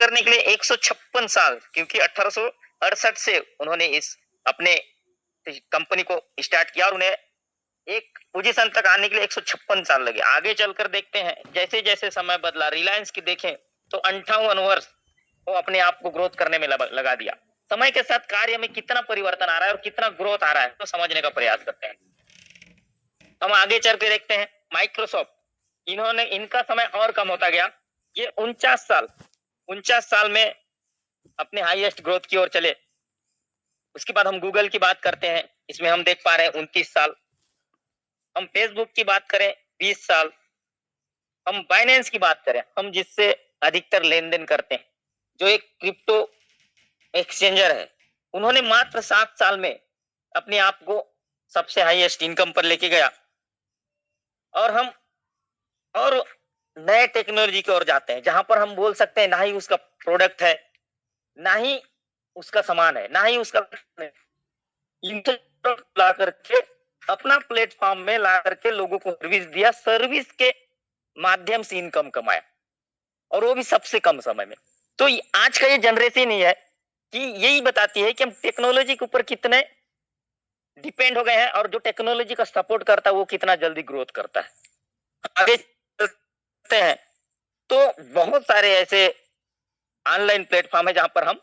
करने के लिए 156 साल, क्योंकि 1868 से उन्होंने इस अपने कंपनी को स्टार्ट किया और उन्हें एक पोजीशन तक आने के लिए 156 साल लगे। आगे चलकर देखते हैं, जैसे जैसे समय बदला, रिलायंस की देखें तो 58 वर्ष वो अपने आप को ग्रोथ करने में लगा दिया। समय के साथ कार्य में कितना परिवर्तन आ रहा है और कितना ग्रोथ आ रहा है तो समझने का प्रयास करते हैं। हम आगे चल के देखते हैं माइक्रोसॉफ्ट, इन्होंने इनका समय और कम होता गया, ये 49 साल में अपने हाईएस्ट ग्रोथ की ओर चले। उसके बाद हम गूगल की बात करते हैं, इसमें हम देख पा रहे हैं 29 साल। हम फेसबुक की बात करें 20 साल। हम बाइनेंस की बात करें, हम जिससे अधिकतर लेन देन करते हैं, जो एक क्रिप्टो एक्सचेंजर है, उन्होंने मात्र 7 साल में अपने आप को सबसे हाईएस्ट इनकम पर लेके गया। और हम और नए टेक्नोलॉजी की ओर जाते हैं, जहां पर हम बोल सकते हैं ना ही उसका प्रोडक्ट है, ना ही उसका सामान है, ना ही उसका ला करके अपना प्लेटफॉर्म में ला करके लोगों को सर्विस दिया, सर्विस के माध्यम से इनकम कमाया, और वो भी सबसे कम समय में। तो आज का ये जनरेशन ही है कि यही बताती है कि हम टेक्नोलॉजी के ऊपर कितने डिपेंड हो गए हैं, और जो टेक्नोलॉजी का सपोर्ट करता है वो कितना जल्दी ग्रोथ करता है। आगे चलते हैं तो बहुत सारे ऐसे ऑनलाइन प्लेटफॉर्म है जहां पर हम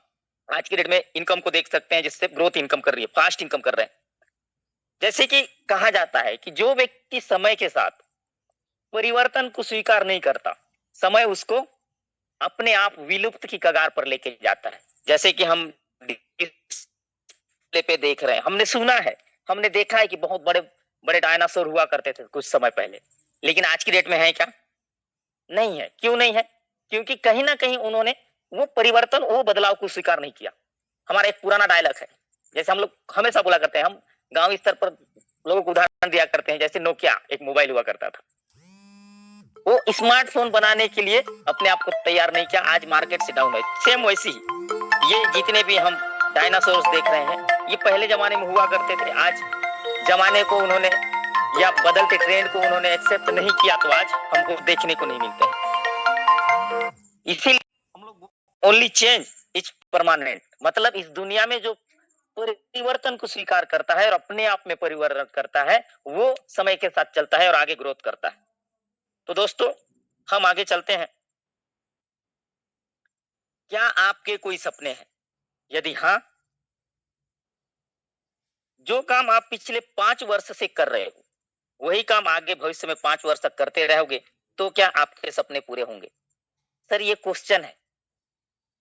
आज की डेट में इनकम को देख सकते हैं, जिससे ग्रोथ इनकम कर रही है, फास्ट इनकम कर रहे हैं। जैसे कि कहा जाता है कि जो व्यक्ति समय के साथ परिवर्तन को स्वीकार नहीं करता, समय उसको अपने आप विलुप्त की कगार पर लेके जाता है। जैसे कि हम डिस्प्ले पे देख रहे हैं, हमने सुना है, हमने देखा है कि बहुत बड़े बड़े डायनासोर हुआ करते थे कुछ समय पहले, लेकिन आज की डेट में है क्या? नहीं है। क्यों नहीं है? क्योंकि कहीं ना कहीं उन्होंने वो परिवर्तन, वो बदलाव को स्वीकार नहीं किया। हमारा एक पुराना डायलॉग है, जैसे हम लोग हमेशा बोला करते हैं, हम गांव स्तर पर लोगों को उदाहरण दिया करते हैं, जैसे नोकिया एक मोबाइल हुआ करता था, वो स्मार्टफोन बनाने के लिए अपने आप को तैयार नहीं किया, आज मार्केट से डाउन है। सेम वैसी ही ये जितने भी हम डायनासोर्स देख रहे हैं, ये पहले जमाने में हुआ करते थे, आज जमाने को उन्होंने या बदलते ट्रेंड को उन्होंने एक्सेप्ट नहीं किया, तो आज हमको देखने को नहीं मिलते हैं। इसीलिए हम लोग ओनली चेंज इज परमानेंट, मतलब इस दुनिया में जो परिवर्तन को स्वीकार करता है और अपने आप में परिवर्तन करता है, वो समय के साथ चलता है और आगे ग्रोथ करता है। तो दोस्तों, हम आगे चलते हैं। क्या आपके कोई सपने हैं? यदि हाँ, जो काम आप पिछले 5 वर्ष से कर रहे हो, वही काम आगे भविष्य में 5 वर्ष तक करते रहोगे, तो क्या आपके सपने पूरे होंगे? सर, ये क्वेश्चन है,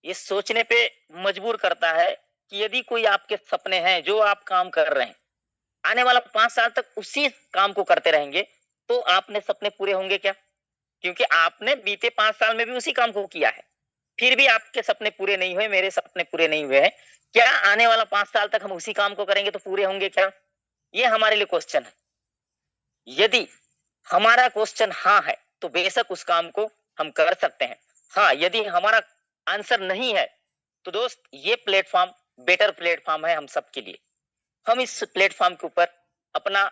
ये सोचने पे मजबूर करता है कि यदि कोई आपके सपने हैं, जो आप काम कर रहे हैं, आने वाला 5 साल तक उसी काम को करते रहेंगे, तो आपने सपने पूरे होंगे क्या? क्योंकि आपने बीते 5 साल में भी उसी काम को किया है, फिर भी आपके सपने पूरे नहीं हुए, मेरे सपने पूरे नहीं हुए हैं। क्या आने वाला 5 साल तक हम उसी काम को करेंगे तो पूरे होंगे क्या? ये हमारे लिए क्वेश्चन है। यदि हमारा क्वेश्चन हाँ है, तो बेशक उस काम को हम कर सकते हैं। हाँ, यदि हमारा आंसर नहीं है, तो दोस्त, ये प्लेटफॉर्म बेटर प्लेटफॉर्म है हम सबके लिए। हम इस प्लेटफॉर्म के ऊपर अपना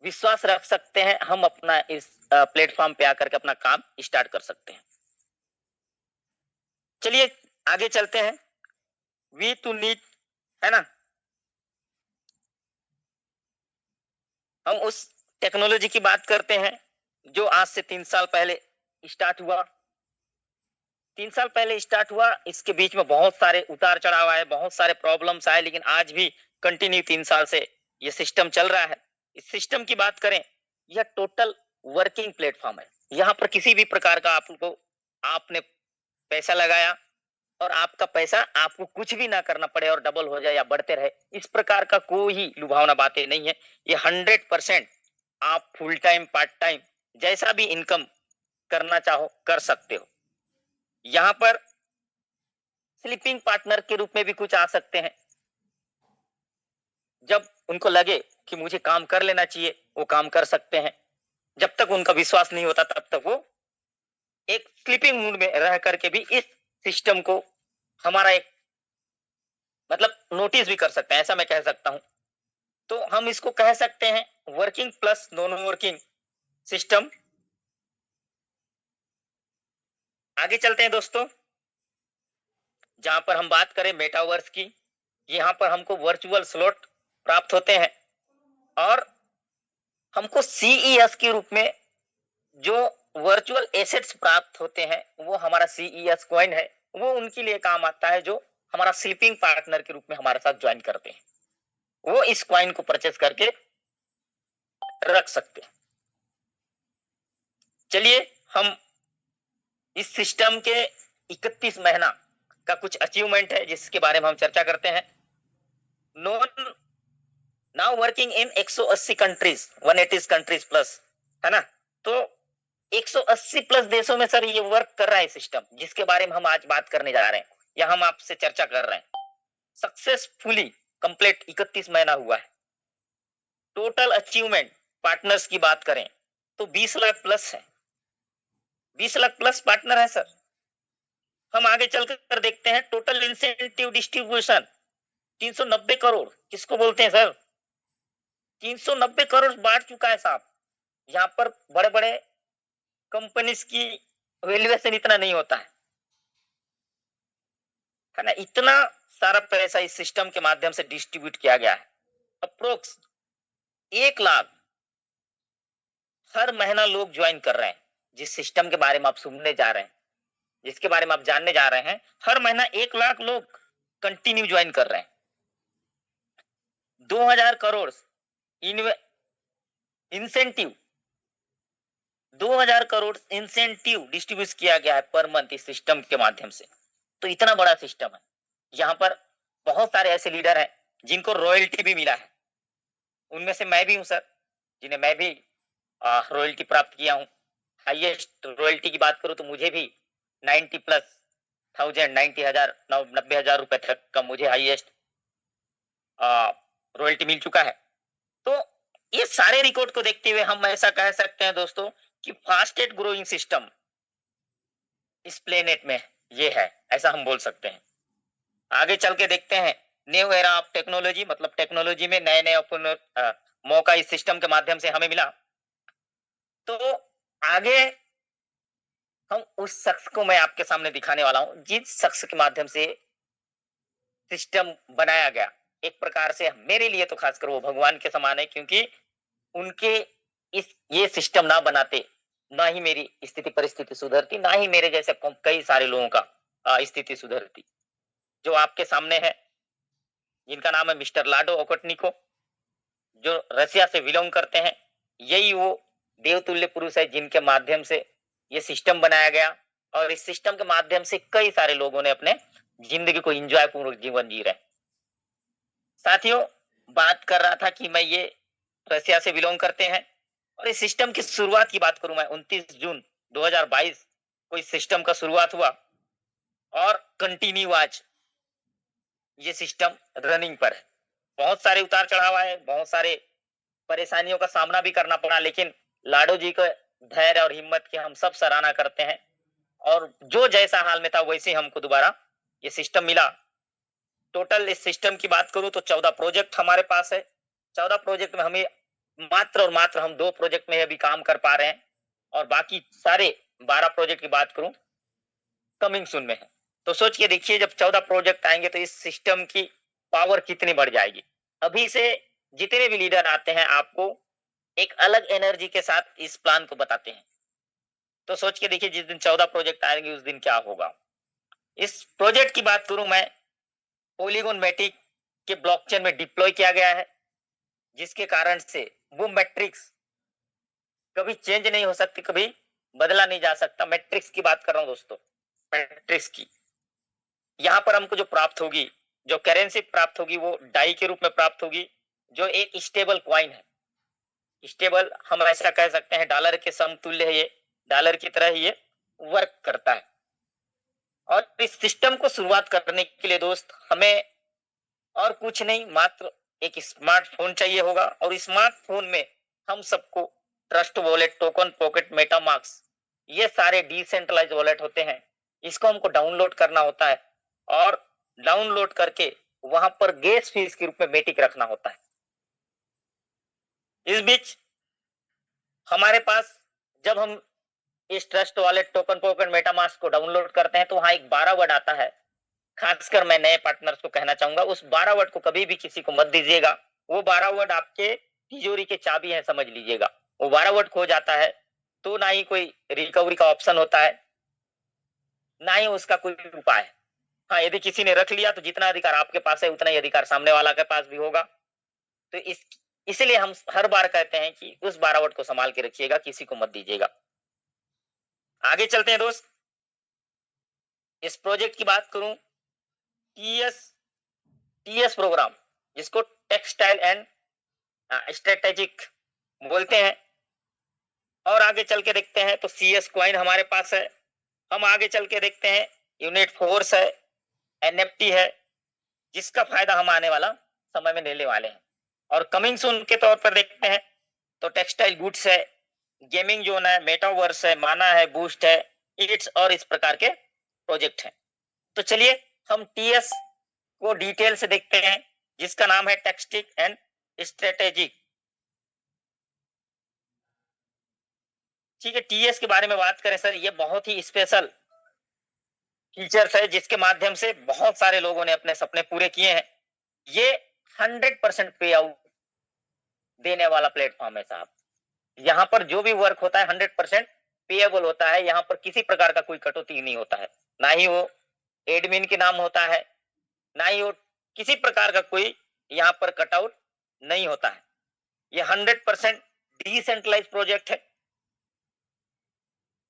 विश्वास रख सकते हैं, हम अपना इस प्लेटफॉर्म पे आकर के अपना काम स्टार्ट कर सकते हैं। चलिए आगे चलते हैं। वी टू नीड, है ना, हम उस टेक्नोलॉजी की बात करते हैं जो आज से 3 साल पहले स्टार्ट हुआ। 3 साल पहले स्टार्ट हुआ, इसके बीच में बहुत सारे उतार चढ़ाव आए, बहुत सारे प्रॉब्लम्स आए, लेकिन आज भी कंटिन्यू 3 साल से ये सिस्टम चल रहा है। इस सिस्टम की बात करें, यह टोटल वर्किंग प्लेटफॉर्म है। यहाँ पर किसी भी प्रकार का आपने पैसा लगाया और आपका पैसा आपको कुछ भी ना करना पड़े और डबल हो जाए या बढ़ते रहे, इस प्रकार का कोई लुभावना बातें नहीं है। ये 100% आप फुल टाइम, पार्ट टाइम, जैसा भी इनकम करना चाहो कर सकते हो। यहाँ पर स्लीपिंग पार्टनर के रूप में भी कुछ आ सकते हैं। जब उनको लगे कि मुझे काम कर लेना चाहिए, वो काम कर सकते हैं। जब तक उनका विश्वास नहीं होता, तब तक वो एक स्लीपिंग मूड में रह करके भी इस सिस्टम को हमारा एक मतलब नोटिस भी कर सकते हैं, ऐसा मैं कह सकता हूं। तो हम इसको कह सकते हैं working plus non working system. आगे चलते हैं दोस्तों, जहां पर हम बात करें मेटावर्स की। यहाँ पर हमको वर्चुअल स्लॉट प्राप्त होते हैं और हमको सीईएस के रूप में जो वर्चुअल एसेट्स प्राप्त होते हैं, वो हमारा सीईएस कॉइन है। वो उनके लिए काम आता है जो हमारा स्लीपिंग पार्टनर के रूप में हमारे साथ ज्वाइन करते हैं। वो इस कॉइन को परचेज करके रख सकते हैं। चलिए हम इस सिस्टम के 31 महीना का कुछ अचीवमेंट है जिसके बारे में हम चर्चा करते हैं। Non now working in 180 countries, 180 countries plus, है ना। तो 180 प्लस देशों में सर ये वर्क कर रहा है सिस्टम, जिसके बारे में हम आज बात करने जा रहे हैं या हम आपसे चर्चा कर रहे हैं। सक्सेसफुली कंप्लीट 31 महीना हुआ है। टोटल अचीवमेंट पार्टनर्स की बात करें तो 20 लाख प्लस है, 20 लाख प्लस पार्टनर है सर। हम आगे चलकर देखते हैं टोटल इंसेंटिव डिस्ट्रीब्यूशन 390 करोड़ किसको बोलते हैं सर? 390 करोड़ बांट चुका है साहब। यहाँ पर बड़े बड़े कंपनीज की वैल्यूएशन इतना नहीं होता है ना। इतना सारा पैसा इस सिस्टम के माध्यम से डिस्ट्रीब्यूट किया गया है। अप्रोक्स 1 लाख हर महीना लोग ज्वाइन कर रहे हैं। जिस सिस्टम के बारे में आप सुनने जा रहे हैं, जिसके बारे में आप जानने जा रहे हैं, हर महीना 1 लाख लोग कंटिन्यू ज्वाइन कर रहे हैं। 2000 crore incentive 2000 crore incentive distribute किया गया है पर मंथ इस सिस्टम के माध्यम से। तो इतना बड़ा सिस्टम है। यहाँ पर बहुत सारे ऐसे लीडर हैं जिनको रॉयल्टी भी मिला है। उनमें से मैं भी हूं सर, जिन्हें मैं भी रॉयल्टी प्राप्त किया हूं। हाईएस्ट रॉयल्टी की बात करूं तो मुझे भी 90 प्लस 90,000 90,000 रुपए तक का मुझे हाईएस्ट रॉयल्टी मिल चुका है। तो ये सारे रिकॉर्ड को देखते हुए हम ऐसा कह सकते हैं दोस्तों कि फास्टेस्ट ग्रोइंग सिस्टम इस प्लेनेट में ये है, ऐसा हम बोल सकते हैं। आगे चल के देखते हैं न्यू एरा ऑफ टेक्नोलॉजी, मतलब टेक्नोलॉजी में नए नए मौका इस सिस्टम के माध्यम से हमें मिला। तो आगे हम उस शख्स को मैं आपके सामने दिखाने वाला हूं जिस शख्स के माध्यम से सिस्टम बनाया गया। एक प्रकार से मेरे लिए तो खासकर वो भगवान के समान है, क्योंकि उनके इस ये सिस्टम ना बनाते ना ही मेरी स्थिति परिस्थिति सुधरती, ना ही मेरे जैसे कई सारे लोगों का स्थिति सुधरती। जो आपके सामने है, जिनका नाम है मिस्टर लाडो ओकोटनिको, जो रसिया से बिलोंग करते हैं। यही वो देवतुल्य पुरुष है जिनके माध्यम से ये सिस्टम बनाया गया और इस सिस्टम के माध्यम से कई सारे लोगों ने अपने जिंदगी को एंजॉय पूर्वक जीवन जी रहे। साथियों, बात कर रहा था कि मैं ये रसिया से बिलोंग करते हैं और इस सिस्टम की शुरुआत की बात करूं मैं 29 जून 2022 को इस सिस्टम का शुरुआत हुआ और कंटिन्यू आज ये सिस्टम रनिंग पर है। बहुत सारे उतार चढ़ाव आए, बहुत सारे परेशानियों का सामना भी करना पड़ा, लेकिन लाडो जी का धैर्य और हिम्मत की हम सब सराहना करते हैं। और जो जैसा हाल में था वैसे हमको दोबारा ये सिस्टम मिला। टोटल इस सिस्टम की बात करूं तो 14 प्रोजेक्ट हमारे पास है। 14 प्रोजेक्ट में हमें मात्र और मात्र हम 2 प्रोजेक्ट में अभी काम कर पा रहे हैं और बाकी सारे 12 प्रोजेक्ट की बात करूं कमिंग सून में है। तो सोच के देखिए, जब 14 प्रोजेक्ट आएंगे तो इस सिस्टम की पावर कितनी बढ़ जाएगी। अभी से जितने भी लीडर आते हैं आपको एक अलग एनर्जी के साथ इस प्लान को बताते हैं। तो सोच के देखिए, जिस दिन 14 प्रोजेक्ट आएंगे उस दिन क्या होगा। इस प्रोजेक्ट की बात करूं मैं, पॉलीगॉन मैटिक के ब्लॉकचेन में डिप्लॉय किया गया है, जिसके कारण से वो मैट्रिक्स कभी चेंज नहीं हो सकती, कभी बदला नहीं जा सकता। मैट्रिक्स की बात कर रहा हूं दोस्तों, मैट्रिक्स की। यहाँ पर हमको जो प्राप्त होगी, जो करेंसी प्राप्त होगी, वो डाई के रूप में प्राप्त होगी, जो एक स्टेबल क्वाइन है। स्टेबल हम ऐसा कह सकते हैं, डॉलर के समतुल्य है ये, डॉलर की तरह ही ये वर्क करता है। और इस सिस्टम को शुरुआत करने के लिए दोस्त हमें और कुछ नहीं, मात्र एक स्मार्टफोन चाहिए होगा। और स्मार्टफोन में हम सबको trust wallet, token pocket, MetaMask, ये सारे डिसेंट्रलाइज वॉलेट होते हैं, इसको हमको डाउनलोड करना होता है और डाउनलोड करके वहां पर गैस फीस के रूप में मेटिक रखना होता है। इस बीच हमारे पास जब हम इस ट्रस्ट वॉलेट टोकन पोकन मेटामास्क को डाउनलोड करते हैं तो वहां एक 12 वर्ड आता है। खासकर मैं नए पार्टनर्स को कहना चाहूंगा, उस 12 वर्ड को कभी भी किसी को मत दीजिएगा। वो 12 वर्ड आपके तिजोरी के चाबी है, समझ लीजिएगा। वो 12 वर्ड खो जाता है तो ना ही कोई रिकवरी का ऑप्शन होता है, ना ही उसका कोई उपाय है। हाँ, यदि किसी ने रख लिया तो जितना अधिकार आपके पास है उतना ही अधिकार सामने वाला के पास भी होगा। तो इसलिए हम हर बार कहते हैं कि उस 12 वर्ड को संभाल के रखिएगा, किसी को मत दीजिएगा। आगे चलते हैं दोस्त। इस प्रोजेक्ट की बात करूं, टीएस प्रोग्राम, जिसको टेक्सटाइल एंड स्ट्रेटेजिक बोलते हैं। और आगे चल के देखते हैं तो सीएस क्वाइन हमारे पास है। हम आगे चल के देखते हैं यूनिट फोर्स है, एनएफटी है, जिसका फायदा हम आने वाला समय में लेने वाले हैं। और कमिंग सून के तौर पर देखते हैं तो टेक्सटाइल गुड्स है, गेमिंग जोन है, मेटावर्स है, माना है, बूस्ट है, इट्स और इस प्रकार के प्रोजेक्ट हैं। तो चलिए हम टीएस को डिटेल से देखते हैं, जिसका नाम है टेक्सटिक एंड स्ट्रेटेजिक। ठीक है, टीएस के बारे में बात करें सर, ये बहुत ही स्पेशल फीचर्स है जिसके माध्यम से बहुत सारे लोगों ने अपने सपने पूरे किए हैं। ये 100% पे आउट देने वाला प्लेटफॉर्म है साहब। यहाँ पर जो भी वर्क होता है 100% पेएबल होता है। यहाँ पर किसी प्रकार का कोई कटौती नहीं होता है, ना ही वो एडमिन के नाम होता है, ना ही वो किसी प्रकार का कोई यहाँ पर कटआउट नहीं होता है। ये 100% डिसेंट्रलाइज प्रोजेक्ट है।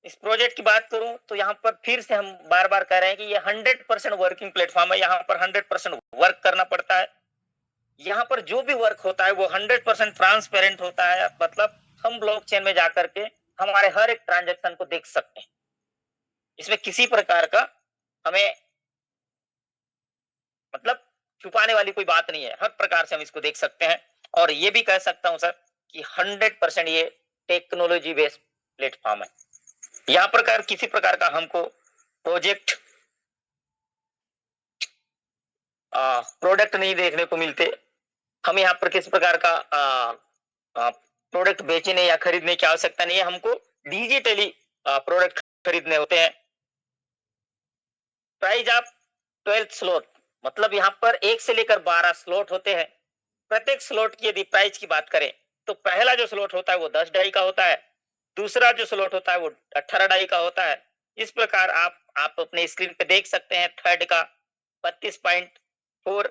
इस प्रोजेक्ट की बात करूं तो यहाँ पर फिर से हम बार बार कह रहे हैं कि ये 100% वर्किंग प्लेटफॉर्म है। यहाँ पर 100% वर्क करना पड़ता है। यहाँ पर जो भी वर्क होता है वो 100% ट्रांसपेरेंट होता है। मतलब हम ब्लॉकचेन में जाकर के हमारे हर एक ट्रांजेक्शन को देख सकते हैं। इसमें किसी प्रकार का हमें मतलब छुपाने वाली कोई बात नहीं है, हर प्रकार से हम इसको देख सकते हैं। और ये भी कह सकता हूं सर कि 100% ये टेक्नोलॉजी बेस्ड प्लेटफॉर्म है। यहाँ पर किसी प्रकार का हमको प्रोडक्ट नहीं देखने को मिलते। हम यहाँ पर किस प्रकार का प्रोडक्ट बेचने या खरीदने की आवश्यकता नहीं है, हमको डिजिटली प्रोडक्ट खरीदने होते हैं। प्राइस ऑफ 12 स्लॉट, मतलब यहाँ पर 1 से लेकर 12 स्लॉट होते हैं। प्रत्येक स्लॉट की यदि प्राइस की बात करें तो पहला जो स्लॉट होता है वो 10 डाई का होता है, दूसरा जो स्लॉट होता है वो 18 डाई का होता है। इस प्रकार आप अपने स्क्रीन पे देख सकते हैं। थर्ड का 32.4,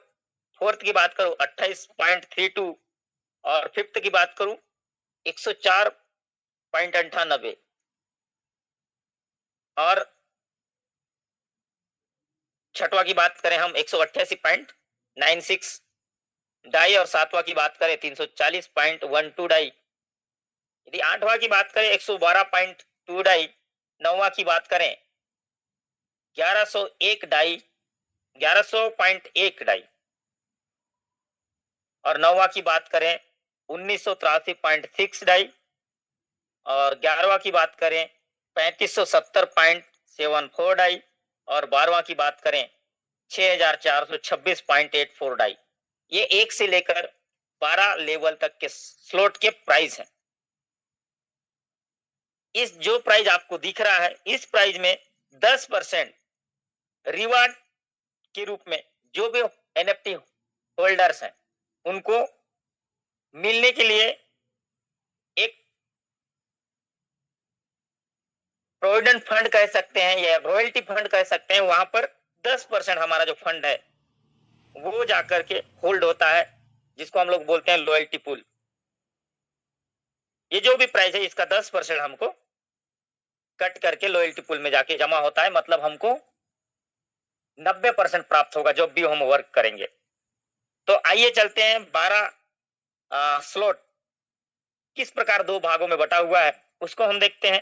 फोर्थ की बात करूं 28.32 और फिफ्थ की बात करूं 104.98 और छठवा की बात करें हम 188.96 डाई और सातवां की बात करें 340.12 डाई। यदि आठवां की बात करें 112.2 डाई, नौवां की बात करें 1101 डाई, 1100.1 डाई और नौवां की बात करें 1983.6 डाई और 11वां की बात करें 3570.74 डाई और 12वां की बात करें 6426.84 डाई। ये 1 से लेकर 12 लेवल तक के स्लॉट के प्राइस हैं। इस जो प्राइस आपको दिख रहा है, इस प्राइस में 10% रिवार्ड के रूप में जो भी एनएफटी होल्डर्स हैं उनको मिलने के लिए एक प्रोविडेंट फंड कह सकते हैं या रॉयल्टी फंड कह सकते हैं। वहां पर 10% हमारा जो फंड है वो जाकर के होल्ड होता है, जिसको हम लोग बोलते हैं लॉयल्टी पूल। ये जो भी प्राइस है इसका 10% हमको कट करके लॉयल्टी पूल में जाके जमा होता है। मतलब हमको 90% प्राप्त होगा जब भी हम वर्क करेंगे। तो आइए चलते हैं 12 स्लॉट किस प्रकार दो भागों में बटा हुआ है उसको हम देखते हैं।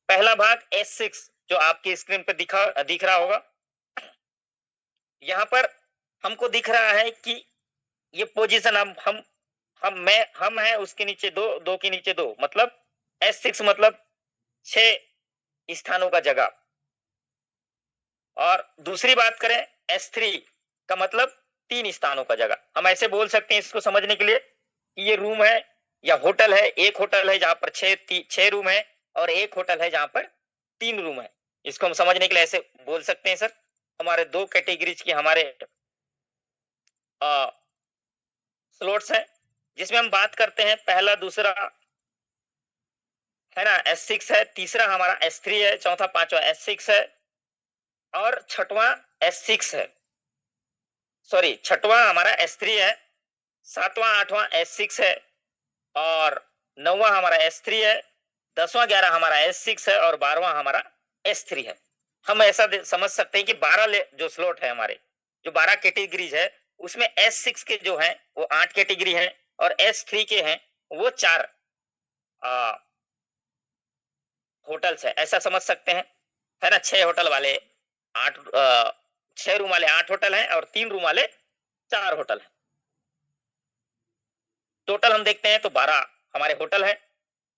पहला भाग S6 जो आपकी स्क्रीन पे दिख रहा होगा। यहाँ पर हमको दिख रहा है कि ये पोजीशन हम है उसके नीचे दो के नीचे दो, मतलब S6 मतलब 6 स्थानों का जगह। और दूसरी बात करें S3 का मतलब 3 स्थानों का जगह। हम ऐसे बोल सकते हैं इसको समझने के लिए कि ये रूम है या होटल है। एक होटल है जहां पर 6 रूम है और एक होटल है जहां पर 3 रूम है। इसको हम समझने के लिए ऐसे बोल सकते हैं सर, हमारे 2 कैटेगरीज की हमारे स्लॉट्स हैं, जिसमें हम बात करते हैं पहला, दूसरा है ना S6 है, तीसरा हमारा S3 है, चौथा पांचवा S6 है और छठवां S6 है। सॉरी, छठवां हमारा S3 है, सातवां आठवां S6 है और नौवां हमारा S3 है, 10वां 11 हमारा S6 है और 12वां हमारा S3 है। हम ऐसा समझ सकते हैं कि 12 जो स्लॉट है हमारे, जो 12 कैटेगरीज है, उसमें S6 के जो है वो 8 कैटेगरी है और S3 के हैं वो 4 होटल्स है, ऐसा समझ सकते हैं, है ना। 6 होटल वाले 8 6 रूम वाले 8 होटल हैं और 3 रूम वाले 4 होटल हैं। टोटल हम देखते हैं तो 12 हमारे होटल है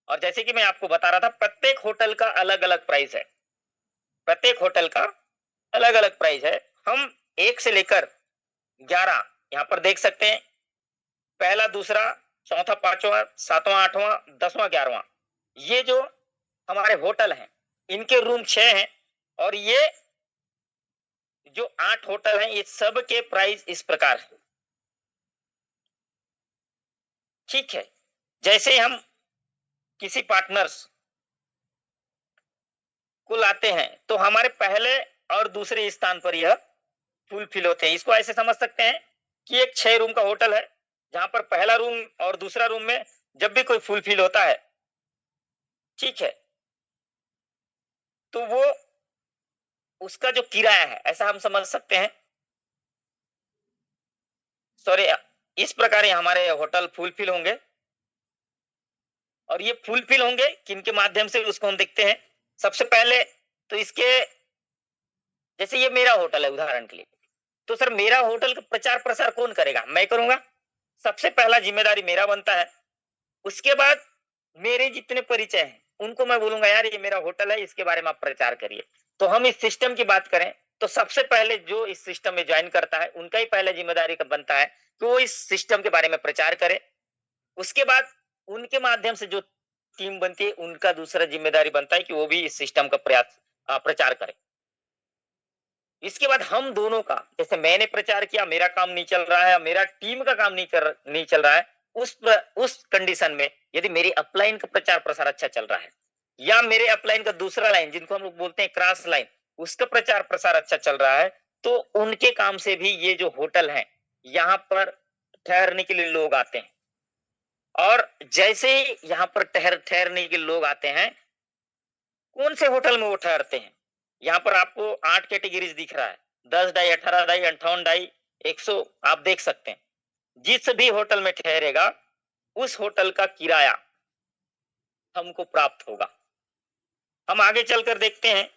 और जैसे कि मैं आपको बता रहा था, प्रत्येक होटल का अलग अलग प्राइस है, प्रत्येक होटल का अलग अलग प्राइस है। हम 1 से लेकर 11 यहाँ पर देख सकते हैं, पहला, दूसरा, चौथा, पांचवा, सातवां, आठवां, 10वां, 11वां, ये जो हमारे होटल हैं, इनके रूम 6 हैं और ये जो 8 होटल हैं, ये सब के प्राइस इस प्रकार है। ठीक है, जैसे हम किसी पार्टनर्स को लाते हैं तो हमारे पहले और दूसरे स्थान पर यह फुलफिल होते हैं। इसको ऐसे समझ सकते हैं कि एक 6 रूम का होटल है, जहां पर पहला रूम और दूसरा रूम में जब भी कोई फुलफिल होता है, ठीक है, तो वो उसका जो किराया है, ऐसा हम समझ सकते हैं। सॉरी, इस प्रकार ये हमारे होटल फुलफिल होंगे और ये फुलफिल होंगे किनके माध्यम से, उसको हम देखते हैं। सबसे पहले तो इसके, जैसे ये मेरा होटल है उदाहरण के लिए, तो सर मेरा होटल का प्रचार प्रसार कौन करेगा? मैं करूंगा। सबसे पहला जिम्मेदारी मेरा बनता है। उसके बाद मेरे जितने परिचय हैं उनको मैं बोलूंगा, यार ये मेरा होटल है, इसके बारे में आप प्रचार करिए। तो हम इस सिस्टम की बात करें तो सबसे पहले जो इस सिस्टम में ज्वाइन करता है, उनका ही पहले जिम्मेदारी का बनता है कि वो इस सिस्टम के बारे में प्रचार करे। उसके बाद उनके माध्यम से जो टीम बनती है, उनका दूसरा जिम्मेदारी बनता है कि वो भी इस सिस्टम का प्रचार करे। इसके बाद हम दोनों का, जैसे मैंने प्रचार किया, मेरा काम नहीं चल रहा है, मेरा टीम का काम नहीं चल रहा है, उस कंडीशन में यदि मेरी अपलाइन का प्रचार प्रसार अच्छा चल रहा है या मेरे अपलाइन का दूसरा लाइन, जिनको हम लोग बोलते हैं क्रॉस लाइन, उसका प्रचार प्रसार अच्छा चल रहा है, तो उनके काम से भी ये जो होटल है, यहाँ पर ठहरने के लिए लोग आते हैं। और जैसे ही यहाँ पर ठहरने के लोग आते हैं, कौन से होटल में वो ठहरते हैं? यहाँ पर आपको 8 कैटेगरीज दिख रहा है, 10 डाई, 18 डाई, 58 डाई, 100, आप देख सकते हैं। जिस भी होटल में ठहरेगा, उस होटल का किराया हमको प्राप्त होगा। हम आगे चलकर देखते हैं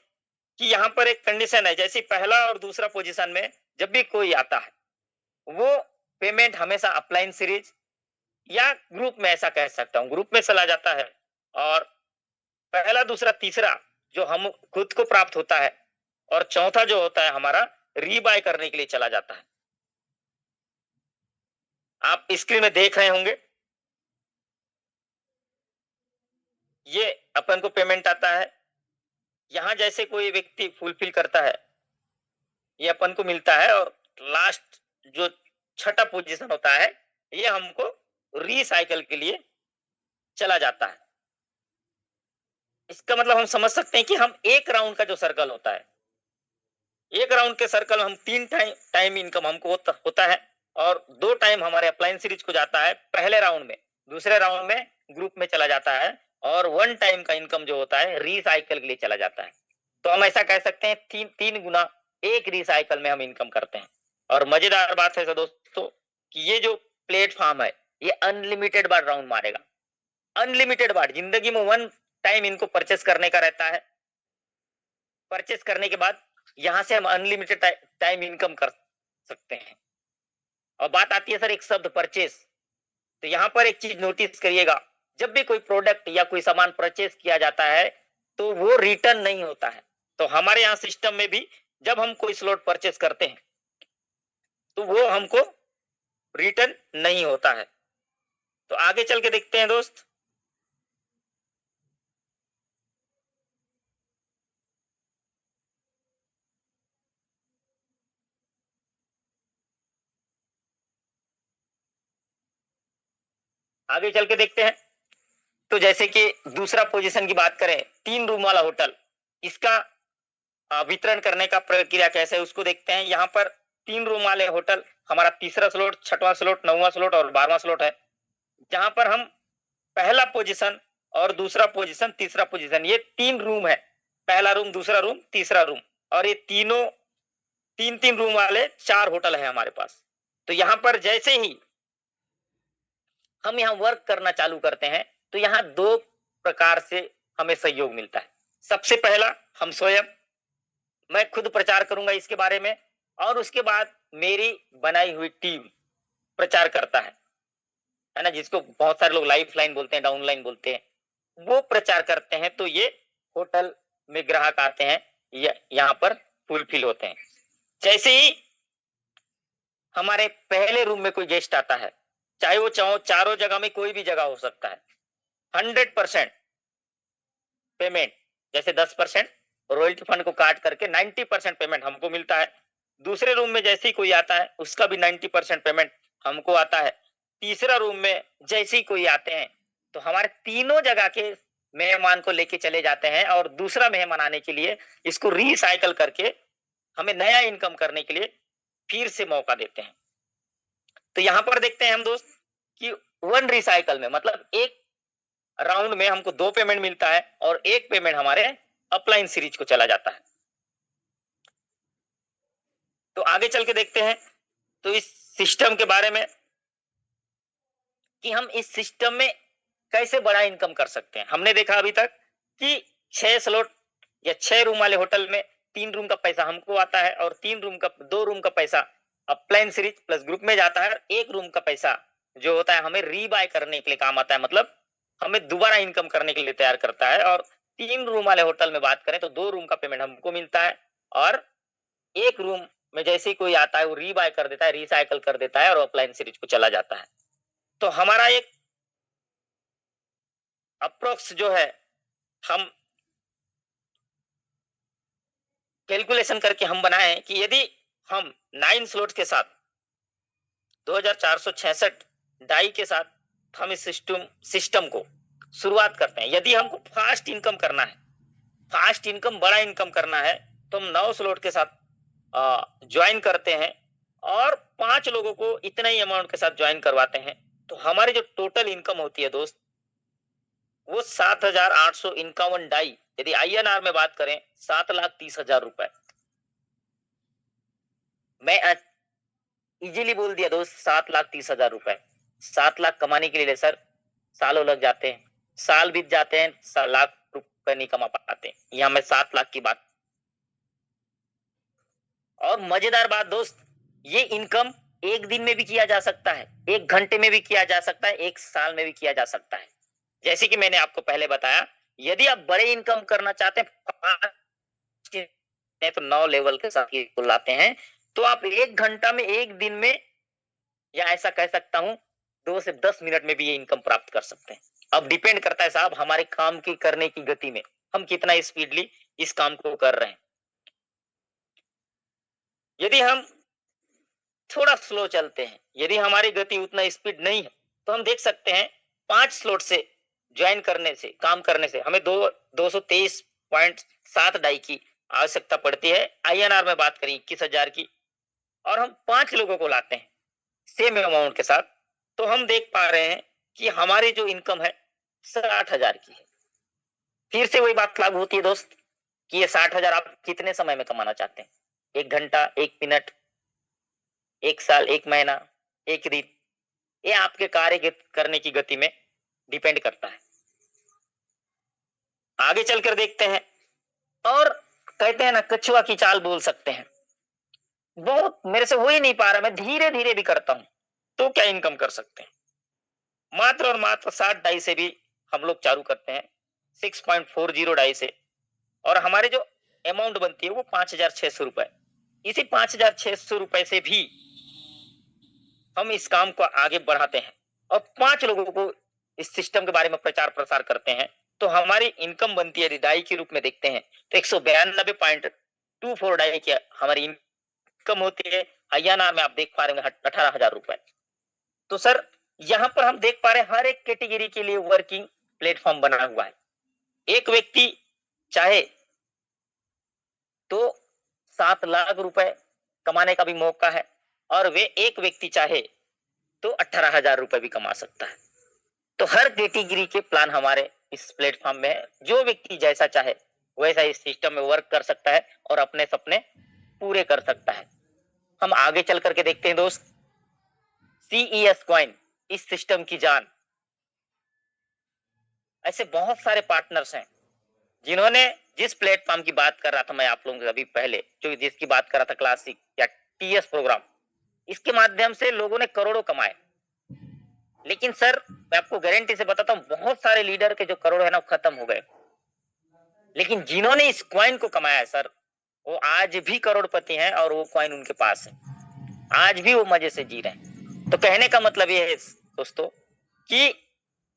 कि यहाँ पर एक कंडीशन है, जैसे पहला और दूसरा पोजीशन में जब भी कोई आता है, वो पेमेंट हमेशा अपलाइन सीरीज या ग्रुप में, ऐसा कह सकता हूँ, ग्रुप में चला जाता है और पहला, दूसरा, तीसरा जो हम खुद को प्राप्त होता है और चौथा जो होता है हमारा, रीबाय करने के लिए चला जाता है। आप स्क्रीन में देख रहे होंगे, ये अपन को पेमेंट आता है। यहाँ जैसे कोई व्यक्ति फुलफिल करता है, ये अपन को मिलता है और लास्ट जो छठा पोजीशन होता है, ये हमको रिसाइकल के लिए चला जाता है। इसका मतलब हम समझ सकते हैं कि हम एक राउंड का जो सर्कल होता है, एक राउंड के सर्कल में हम 3 टाइम इनकम हमको होता है और 2 टाइम हमारे अपलाइन सीरीज को जाता है पहले राउंड में, दूसरे राउंड में ग्रुप में चला जाता है और 1 टाइम का इनकम जो होता है रिसाइकल के लिए चला जाता है। तो हम ऐसा कह सकते हैं 3 गुना एक रिसाइकल में हम इनकम करते हैं। और मजेदार बात है दोस्तों कि ये जो प्लेटफॉर्म है, ये अनलिमिटेड बार राउंड मारेगा, अनलिमिटेड बार। जिंदगी में 1 टाइम इनको परचेस करने का रहता है। परचेस करने के बाद यहां से हम अनलिमिटेड टाइम इनकम कर सकते हैं। और बात आती है सर एक शब्द परचेस, तो यहां पर एक चीज नोटिस करिएगा, जब भी कोई प्रोडक्ट या कोई सामान परचेस किया जाता है तो वो रिटर्न नहीं होता है। तो हमारे यहाँ सिस्टम में भी जब हम कोई स्लॉट परचेस करते हैं तो वो हमको रिटर्न नहीं होता है। तो आगे चल के देखते हैं दोस्त। आगे चल के देखते हैं। तो जैसे कि दूसरा पोजीशन की बात करें, 3 रूम वाला होटल, इसका वितरण करने का प्रक्रिया कैसे है उसको देखते हैं। यहाँ पर 3 रूम वाले होटल, हमारा तीसरा स्लॉट, छठवां स्लॉट, 9वां स्लॉट और 12वां स्लॉट है। जहां पर हम पहला पोजीशन और दूसरा पोजीशन, तीसरा पोजीशन, ये 3 रूम है। पहला रूम, दूसरा रूम, तीसरा रूम, और ये तीनों 3-3 रूम वाले 4 होटल है हमारे पास। तो यहाँ पर जैसे ही हम यहाँ वर्क करना चालू करते हैं, तो यहाँ 2 प्रकार से हमें सहयोग मिलता है। सबसे पहला, हम स्वयं, मैं खुद प्रचार करूंगा इसके बारे में, और उसके बाद मेरी बनाई हुई टीम प्रचार करता है ना, जिसको बहुत सारे लोग लाइफ लाइन बोलते हैं, डाउन लाइन बोलते हैं, वो प्रचार करते हैं। तो ये होटल में ग्राहक आते हैं, यहाँ पर फुलफिल होते हैं। जैसे ही हमारे पहले रूम में कोई गेस्ट आता है, चाहे वो चारों जगह में कोई भी जगह हो सकता है, 100% पेमेंट, जैसे 10% रॉयल्टी फंड को काट करके 90% पेमेंट हमको मिलता है। दूसरे रूम में जैसे ही कोई आता है, उसका भी 90% पेमेंट हमको आता है। तीसरा रूम में जैसे ही कोई आते हैं, तो हमारे तीनों जगह के मेहमान को लेके चले जाते हैं, और दूसरा मेहमान आने के लिए इसको रिसाइकल करके हमें नया इनकम करने के लिए फिर से मौका देते हैं। तो यहाँ पर देखते हैं हम दोस्त कि 1 रिसाइकल में, मतलब एक राउंड में हमको 2 पेमेंट मिलता है, और 1 पेमेंट हमारे अपलाइन सीरीज को चला जाता है। तो आगे चल के देखते हैं तो इस सिस्टम के बारे में, कि हम इस सिस्टम में कैसे बड़ा इनकम कर सकते हैं। हमने देखा अभी तक कि 6 स्लॉट या 6 रूम वाले होटल में 3 रूम का पैसा हमको आता है, और 2 रूम का पैसा अपलाइन सीरीज प्लस ग्रुप में जाता है। 1 रूम का पैसा जो होता है हमें रीबाय करने के लिए काम आता है, मतलब हमें दोबारा इनकम करने के लिए तैयार करता है। और 3 रूम वाले होटल में बात करें तो 2 रूम का पेमेंट हमको मिलता है, और 1 रूम में जैसे ही कोई आता है वो रीबाय कर देता है, रिसाइकल कर देता है, और अपलाइन सीरीज को चला जाता है। तो हमारा एक अप्रोक्स जो है, हम कैलकुलेशन करके हम बनाए कि यदि हम 9 स्लॉट के साथ 2466 डाई के साथ हम इस सिस्टम को शुरुआत करते हैं, यदि हमको फास्ट इनकम करना है, फास्ट इनकम, बड़ा इनकम करना है, तो हम 9 स्लॉट के साथ ज्वाइन करते हैं, और 5 लोगों को इतना ही अमाउंट के साथ ज्वाइन करवाते हैं। तो हमारी जो टोटल इनकम होती है दोस्त, वो 7,851 डाई, यदि INR में बात करें 7,30,000 रुपए। मैं इजीली बोल दिया दोस्त, 7,30,000 रुपए। 7 लाख कमाने के लिए सर सालों लग जाते हैं, साल बीत जाते हैं, लाख रुपए नहीं कमा पाते। यहाँ मैं 7 लाख की बात। और मजेदार बात दोस्त, ये इनकम 1 दिन में भी किया जा सकता है, 1 घंटे में भी किया जा सकता है, 1 साल में भी किया जा सकता है। जैसे कि मैंने आपको पहले बताया, यदि आप बड़े इनकम करना चाहते हैं तो 9 लेवल के साथ ये लाते हैं, तो आप 1 घंटा में, 1 दिन में, या ऐसा कह सकता हूं 2 से 10 मिनट में भी ये इनकम प्राप्त कर सकते हैं। अब डिपेंड करता है साहब हमारे काम की करने की गति में, हम कितना स्पीडली इस काम को कर रहे हैं। यदि हम थोड़ा स्लो चलते हैं, यदि हमारी गति उतना स्पीड नहीं है, तो हम देख सकते हैं 5 स्लॉट से ज्वाइन करने से, काम करने से हमें 223.7 डाई की आवश्यकता पड़ती है। INR में बात करें 21,000 की, और हम 5 लोगों को लाते हैं सेम अमाउंट के साथ, तो हम देख पा रहे हैं कि हमारी जो इनकम है 60,000 की है। फिर से वही बात लागू होती है दोस्त, कि ये 60,000 आप कितने समय में कमाना चाहते हैं, 1 घंटा, 1 मिनट, 1 साल, 1 महीना, 1 दिन, ये आपके कार्य करने की गति में डिपेंड करता है। आगे चलकर देखते हैं, और कहते हैं ना, कछुआ की चाल बोल सकते हैं। बहुत मेरे से हो ही नहीं पा रहा, मैं धीरे धीरे भी करता हूं, तो क्या इनकम कर सकते हैं। मात्र और मात्र 60 डाई से भी हम लोग चालू करते हैं, 6.40 डाई से, और हमारे जो अमाउंट बनती है वो 5,600 रुपए। इसी 5,600 रुपए से भी हम इस काम को आगे बढ़ाते हैं, और 5 लोगों को इस सिस्टम के बारे में प्रचार प्रसार करते हैं। तो हमारी इनकम बनती है, डाई के रूप में देखते हैं तो 192.24 डाई की हमारी इनकम होती है। INR में आप देख पा रहे हैं 18,000 रुपए। तो सर यहाँ पर हम देख पा रहे हैं हर एक कैटेगरी के लिए वर्किंग प्लेटफॉर्म बना हुआ है। एक व्यक्ति चाहे तो 7 लाख रुपए कमाने का भी मौका है और वे एक व्यक्ति चाहे तो 18,000 रुपए भी कमा सकता है। तो हर कैटेगरी के प्लान हमारे इस प्लेटफॉर्म में है। जो व्यक्ति जैसा चाहे वैसा इस सिस्टम में वर्क कर सकता है और अपने सपने पूरे कर सकता है। हम आगे चल करके देखते हैं दोस्त, CES कॉइन इस सिस्टम की जान। ऐसे बहुत सारे पार्टनर्स हैं जिन्होंने जिस प्लेटफॉर्म की बात कर रहा था मैं आप लोगों से अभी पहले, जो जिसकी बात कर रहा था क्लासिक या TS प्रोग्राम, इसके माध्यम से लोगों ने करोड़ों कमाए। लेकिन सर मैं आपको गारंटी से बताता हूँ बहुत सारे लीडर के जो करोड़ है ना खत्म हो गए। लेकिन जिन्होंने इस कॉइन को कमाया है सर, वो आज भी करोड़पति हैं और वो कॉइन उनके पास है, आज भी वो मजे से जी रहे हैं। तो कहने का मतलब ये है दोस्तों कि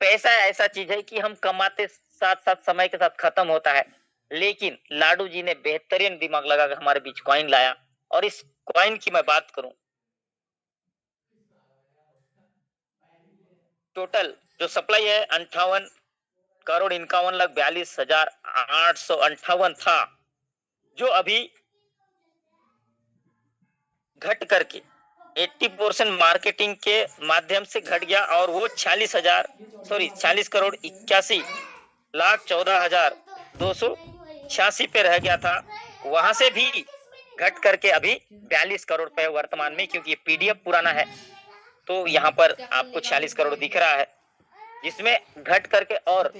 पैसा ऐसा चीज है कि हम कमाते साथ साथ समय के साथ खत्म होता है। लेकिन लाडू जी ने बेहतरीन दिमाग लगा कर हमारे बीच कॉइन लाया, और इस कॉइन की मैं बात करूं, टोटल जो सप्लाई है 58,51,42,858 था, जो अभी घट करके 80% मार्केटिंग के माध्यम से घट गया और वो 46,14,14,286 पे रह गया था। वहां से भी घट करके अभी 42 करोड़ पे वर्तमान में, क्योंकि ये PDF पुराना है तो यहाँ पर आपको 46 करोड़ दिख रहा है, जिसमें घट करके और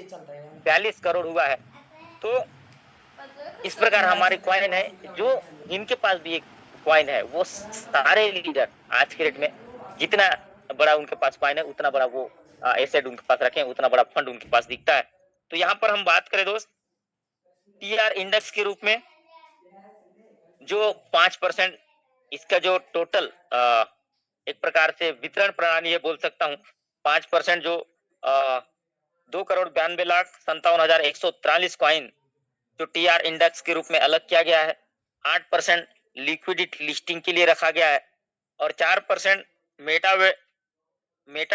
42 करोड़ हुआ है। तो इस प्रकार हमारे कॉइन है, जो जिनके पास भी एक कॉइन है वो सारे लीडर आज के डेट में जितना बड़ा उनके पास कॉइन है उतना बड़ा वो एसेट उनके पास रखे, उतना बड़ा फंड उनके पास दिखता है। तो यहाँ पर हम बात करें दोस्त TR इंडेक्स के रूप में, जो 5% इसका जो टोटल एक प्रकार से वितरण प्रणाली है बोल सकता हूँ। 5% जो 2,92,57,143 कॉइन जो TR इंडेक्स के रूप में अलग किया गया है, 8% लिक्विडिटी लिस्टिंग के लिए रखा गया है और 4% मेटा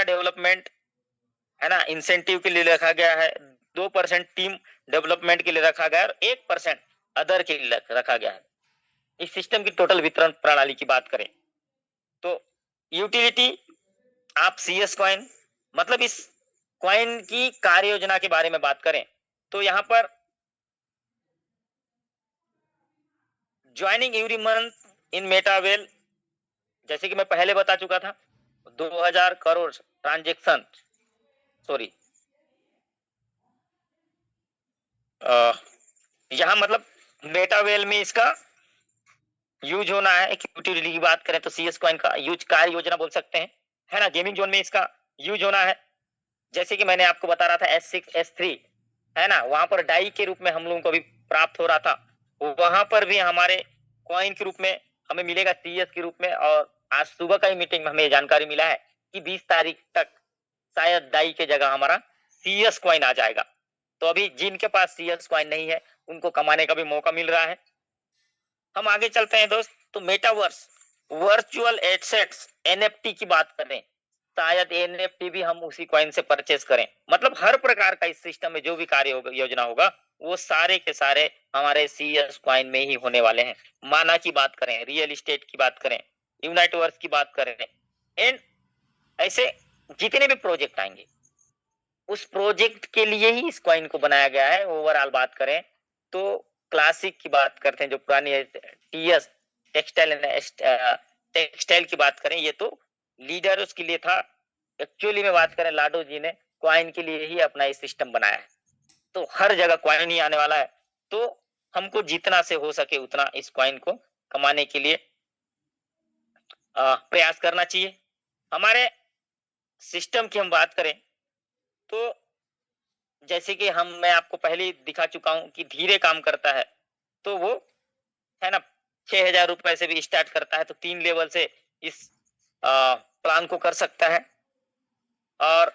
डेवलपमेंट है ना इंसेंटिव के लिए रखा गया है, 2% टीम डेवलपमेंट के लिए रखा गया है और 1% अदर के लिए रखा गया है। इस सिस्टम की टोटल वितरण प्रणाली की बात करें तो यूटिलिटी आप CS कॉइन, मतलब इस कॉइन की कार्य योजना के बारे में बात करें तो यहाँ पर ज्वाइनिंग एवरी मंथ इन मेटावेल, जैसे कि मैं पहले बता चुका था 2000 करोड़ ट्रांजेक्शन, सॉरी यहाँ मतलब मेटावेल में इसका यूज होना है। यूटिलिटी की बात करें तो CS कॉइन का यूज कार्य योजना बोल सकते हैं, है ना। गेमिंग जोन में इसका यूज होना है, जैसे कि मैंने आपको बता रहा था S6 S3 है ना, वहां पर डाई के रूप में हम लोगों को भी प्राप्त हो रहा था, वहां पर भी हमारे कॉइन के रूप में हमें मिलेगा CS के रूप में। और आज सुबह का ही मीटिंग में हमें जानकारी मिला है कि 20 तारीख तक शायद डाई के जगह हमारा CS कॉइन आ जाएगा। तो अभी जिनके पास CS कॉइन नहीं है उनको कमाने का भी मौका मिल रहा है। हम आगे चलते हैं दोस्त, तो मेटावर्स वर्चुअल एसेट्स NFT की बात करें, शायद NFT भी हम उसी कॉइन से परचेज करें। मतलब हर प्रकार का इस सिस्टम में जो भी कार्य होगा, योजना होगा, वो सारे के सारे हमारे CS कॉइन में ही होने वाले हैं। माना की बात करें, रियल एस्टेट की बात करें, यूनाइटवर्स की बात करें, एंड ऐसे जितने भी प्रोजेक्ट आएंगे उस प्रोजेक्ट के लिए ही इस कॉइन को बनाया गया है। ओवरऑल बात करें तो क्लासिक की बात करते हैं, जो पुरानी TS टेक्सटाइल की बात करें, ये तो लीडर्स के लिए था। एक्चुअली में बात करें लाडो जी ने कॉइन के लिए ही अपना ये सिस्टम बनाया है। तो हर जगह कॉइन ही आने वाला है, तो हमको जितना से हो सके उतना इस कॉइन को कमाने के लिए प्रयास करना चाहिए। हमारे सिस्टम की हम बात करें तो जैसे कि मैं आपको पहले ही दिखा चुका हूं कि धीरे काम करता है, तो वो है ना 6,000 रुपए से भी स्टार्ट करता है, तो 3 लेवल से इस प्लान को कर सकता है। और